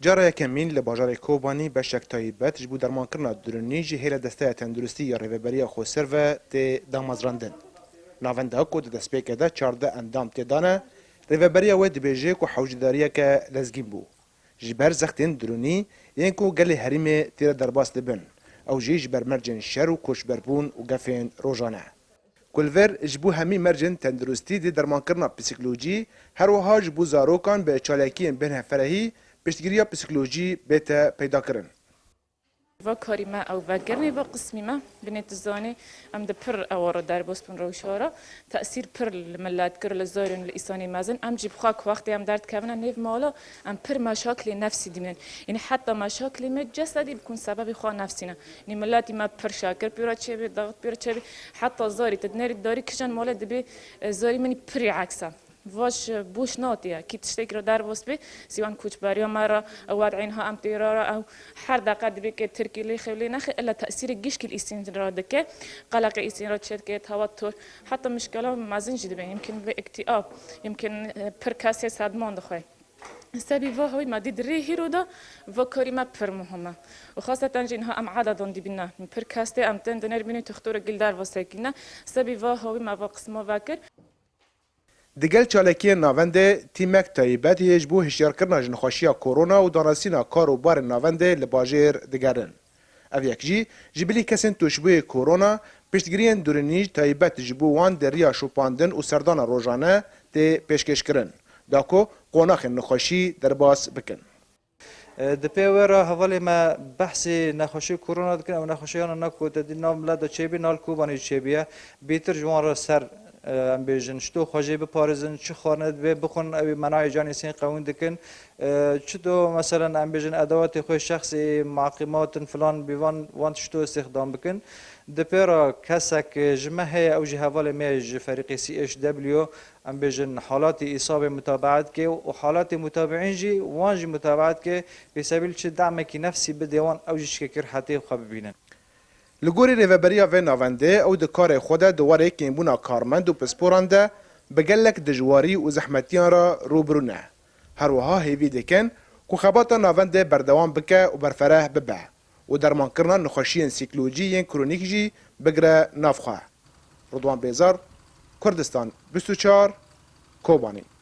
جارا یکمین لباجار کوبانی بشک تایبت جبو درمانکرنا درونی جهیل دسته تندرستی یا ریوبریا خوسر و تی دامازراندن. ناونده کو د دسپیکه ده 14 اندام تدانه ریوبریا و دبیجه کو حوجداریه که لزگین بو. جبر زختین درونی یین کو گلی حریم تیر درباس دبن او جیج بر مرجن شر و کوش بربون و گفین روزانه. کلور جبو همی مرجن تندرستی دی درمانکرنا پسیکولوژی هر وها جبو زاروکان به چالاکین بن فرهی پشتگیری پسیکولوژی بیت پیدا کردن. و کاری ما او وگرنی با قسمی ما بنیت زانی ام پر اوارا در بوسپن روشارا تأثیر پر الملات کر لزارون الإنساني مازن ام جيب خاك وقت ام درد كابنا نيف مالا ام پر مشاكل نفسي ديمن يعني حتى مشاكل ما جسدي بكون سبب خوا نفسنا يعني ملاتي ما پر شاكر بيرا تشبي ضغط بيرا تشبي حتى زاري تدناري داري كشان مالا دبي زاري مني بري عكسه واش بوش ناطيه كي تشتكي دار بوسبي سواء كوش باريو مره او عينها ام تيرارا او حر دقه بك تركي لي خلي نخ الا تاثير الجيش كل استنرادك قلق استنراد شركه توتر حتى مشكله مازن جدي يمكن باكتئاب يمكن بركاسي صدمان دخوي سبي وهوي ما دي هيرودا وكاري ما پر مهمه وخاصه جنها ام عددون دي بنا بركاسته ام تندنر بيني تختور جلدار وساكنه سبي وهوي ما قسمه واكر دیگل چالکی ناونده تیمک تایبت هیچ بو هشیار کرنا جنخوشیا کرونا و دانسینا کار و بار ناونده لباجر دیگرن. او یکجی جبلی کسین توشبوی کرونا پشتگیرین دورنیج تایبت جبو وان دریا شوپاندن و سردان روزانه تی پیشکش کرن. داکو قوناخ نخوشی درباس بکن. دپیورا حوالی ما بحث نخوشی کرونا دکن و نخوشیان نکو تدی نام لدا چیبی نال کوبانی چیبیه بیتر جوان را سر ام بیژن شتو خواجه بپارزن چه خواند به بخون او مناع جانی سین قوون دکن چطور مثلا ام بیژن ادوات خوی شخصی معقمات فلان بیوان وان شتو استخدام بکن دپیرا کسک جمعه او جهوال میج فريق سی اش دبلیو ام بیژن حالات اصابه متابعت که و حالات متابعین جی وان جی متابعت که به سبیل چه دعمکی نفسی بدیوان او جی شکر حتی خواب ببینن لگوری ریوبریا و ناونده او د کار خود دواره کیمبونا کارمند و پسپورانده بگلک دجواری و زحمتیان را روبرونه. هر وها هیوی دکن که خباتا ناونده بردوام بکه و برفره ببه و درمان کرنا نخوشی سیکلوجی ین کرونیک جی بگره نافخواه. رضوان بیزار، کردستان 24 کوبانی.